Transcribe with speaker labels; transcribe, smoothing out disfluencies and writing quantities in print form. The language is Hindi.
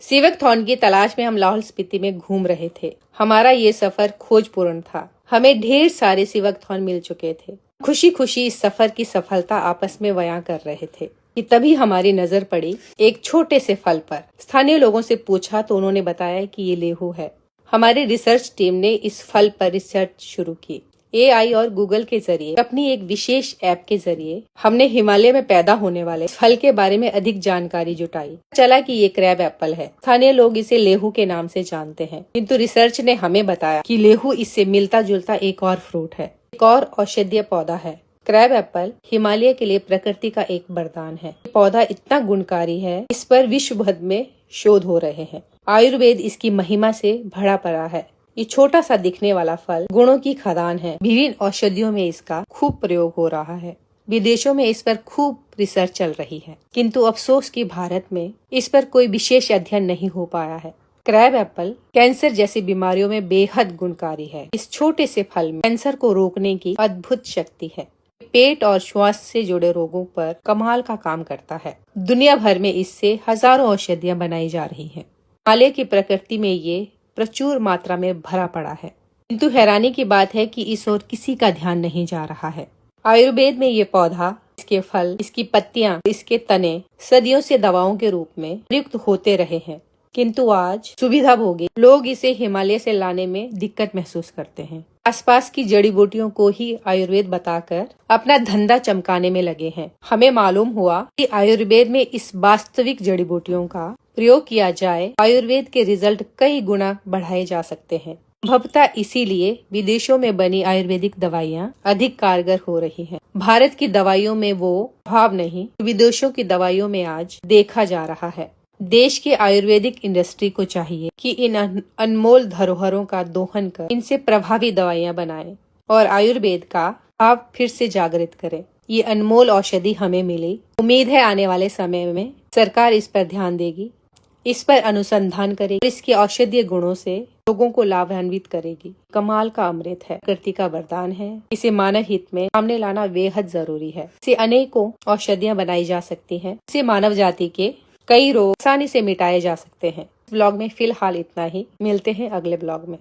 Speaker 1: सिवकथॉर्न की तलाश में हम लाहौल स्पीति में घूम रहे थे। हमारा ये सफर खोजपूर्ण था। हमें ढेर सारे सिवकथॉर्न मिल चुके थे। खुशी खुशी इस सफर की सफलता आपस में बयां कर रहे थे कि तभी हमारी नजर पड़ी एक छोटे से फल पर। स्थानीय लोगों से पूछा तो उन्होंने बताया कि ये लेहू है। हमारी रिसर्च टीम ने इस फल पर रिसर्च शुरू की। AI और गूगल के जरिए अपनी एक विशेष ऐप के जरिए हमने हिमालय में पैदा होने वाले फल के बारे में अधिक जानकारी जुटाई। चला कि ये क्रैब एप्पल है। स्थानीय लोग इसे लेहू के नाम से जानते हैं, किंतु रिसर्च ने हमें बताया कि लेहू इससे मिलता जुलता एक और फ्रूट है, एक और औषधीय पौधा है। क्रैब एप्पल हिमालय के लिए प्रकृति का एक वरदान है। पौधा इतना गुणकारी है, इस पर विश्व भर में शोध हो रहे हैं। आयुर्वेद इसकी महिमा से भरा पड़ा है। ये छोटा सा दिखने वाला फल गुणों की खदान है। विभिन्न औषधियों में इसका खूब प्रयोग हो रहा है। विदेशों में इस पर खूब रिसर्च चल रही है, किंतु अफसोस कि भारत में इस पर कोई विशेष अध्ययन नहीं हो पाया है। क्रैब एप्पल कैंसर जैसी बीमारियों में बेहद गुणकारी है। इस छोटे से फल में कैंसर को रोकने की अद्भुत शक्ति है। पेट और श्वास से जुड़े रोगों पर कमाल का काम करता है। दुनिया भर में इससे हजारों औषधियाँ बनाई जा रही हैं। हिमालय की प्रकृति में ये प्रचुर मात्रा में भरा पड़ा है, किंतु हैरानी की बात है कि इस ओर किसी का ध्यान नहीं जा रहा है। आयुर्वेद में ये पौधा, इसके फल, इसकी पत्तियां, इसके तने सदियों से दवाओं के रूप में प्रयुक्त होते रहे हैं, किंतु आज सुविधाभोगी लोग इसे हिमालय से लाने में दिक्कत महसूस करते हैं। आसपास की जड़ी बूटियों को ही आयुर्वेद बताकर अपना धंधा चमकाने में लगे हैं। हमें मालूम हुआ कि आयुर्वेद में इस वास्तविक जड़ी बूटियों का प्रयोग किया जाए, आयुर्वेद के रिजल्ट कई गुना बढ़ाए जा सकते हैं। संभवतः इसीलिए विदेशों में बनी आयुर्वेदिक दवाइयाँ अधिक कारगर हो रही हैं। भारत की दवाइयों में वो भाव नहीं विदेशों की दवाइयों में आज देखा जा रहा है। देश के आयुर्वेदिक इंडस्ट्री को चाहिए कि इन अनमोल धरोहरों का दोहन कर इनसे प्रभावी दवाइयाँ बनाएं और आयुर्वेद का भाव फिर से जागृत करें। ये अनमोल औषधि हमें मिली। उम्मीद है आने वाले समय में सरकार इस पर ध्यान देगी, इस पर अनुसंधान करेगी, इसके औषधीय गुणों से लोगों को लाभान्वित करेगी। कमाल का अमृत है, प्रकृति का वरदान है। इसे मानव हित में सामने लाना बेहद जरूरी है। इसे अनेकों औषधियाँ बनाई जा सकती हैं। इसे मानव जाति के कई रोग आसानी से मिटाए जा सकते हैं। ब्लॉग में फिलहाल इतना ही। मिलते हैं अगले ब्लॉग में।